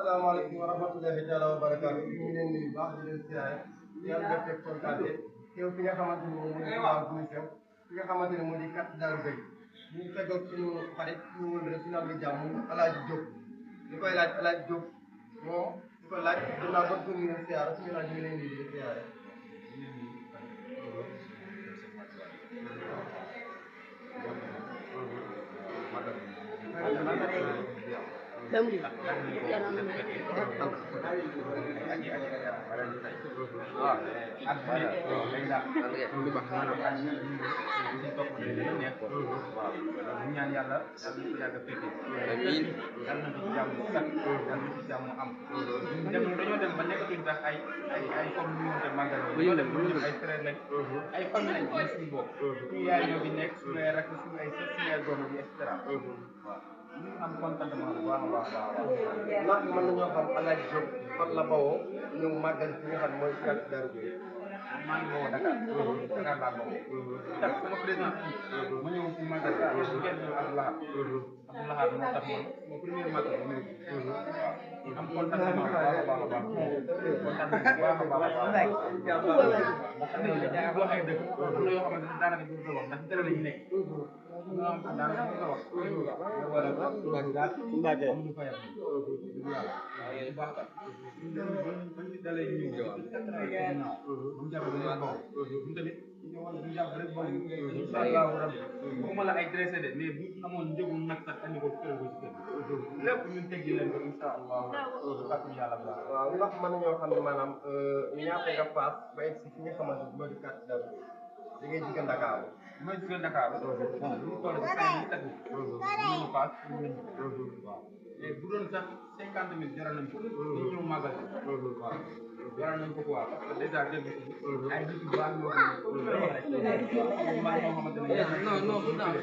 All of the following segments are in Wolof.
asalaamaaleykum wa rahmatullahi taala wa barakaatu ñu ngi leen nuyu baax di leen siyaare di am mbégte kontaante teew fi nga xamante ni moom mooy waaw bu ñu teew fi nga xamante ne moo di kat Daaru Gay ñu feggoog suñu xarit ñu wël rek final bi jàmm Alaaji Diop ñu koy laaj Alaaji Diop moo di ko laaj dinaa ba ñu leen siyaare suñu laaj ñu ngi leen nuyu di leen siyaare ñaan yàlla ñu yàgg fekke amiin yàlla na ci jàmm sax yàlla na ci jàmm am dañoo dem ba nekkatuñ sax ay comme ñu te màggal ñu dem ay frère lañ ay famille lañ ci suñu bopp suñu yaay ñoo fi nekk suñu ay rakk suñu ay sët suñu ay doom yi et cetera waaw ñu am contentement bu baax a baax ndax mën nañoo xam Alaaji Diop fan la bawoo ñëw màggal fi nga xam mooy kat Daaru Gay maa ngi bawoo Dakar Dakar laa bawoo tax sama président ma ñëw fi màggal kenn Abdou Lahad moo tax ma premier màggal ma ñëw am contentement bu baax a baax a baax contentement bu baax a baax a baax boo ay dëkk am na yoo xamante ne daanaka du ko wax ndax télé lañu nekk ñoo am daanaka du ko wax war a daal amuñu fayam yàlla bu baax bañ ci dalee ñu ñëw ñu jàpp rek bon ñu tamit ñu jàpp rek bon incha allahu rabbi waxuma la ay dressé de mais bu amoon njëgum nag sax andi ko kër ko ci kër lépp ñun teggi leen ko incha allahu rabbi yàlla baax waaw ndax mën nañoo xam ne maanaam ñaata nga paas ba egg si fi nga xamante ni moo di kat Daaru Gay da ngay jigéen Dakar mooy jigéen Dakar bon ñu toll ci 5 000 ñu paas waaw mais bu doon sax 50 000 jaral nañ ko ñu ñëw màggal waaw jaral nañ ko quoi parce que déjà dégg ay nit yu baax ñoo xamante ne non non bu tax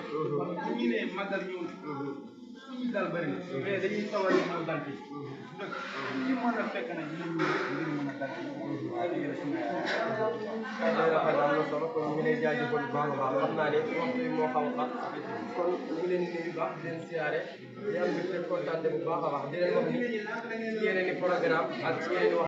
ñu ne màggal ñëw suñu dal bëri na mais dañuy sawar a ñëw dal fii dëgg ñu mën a fekk na dinañ ngir mën a dal waaw yéen suñu rafet am na solo kon ñu ngi lay jaajëfal bu baax a baax xam naa ne waxtu bi moo xaw a xat kon ñu ngi leen di nuyu baax di leen siyaare di am mbégte kontaan bu baax a baax di leen wax ni ci yeneen i programme ak ci yeneen i wax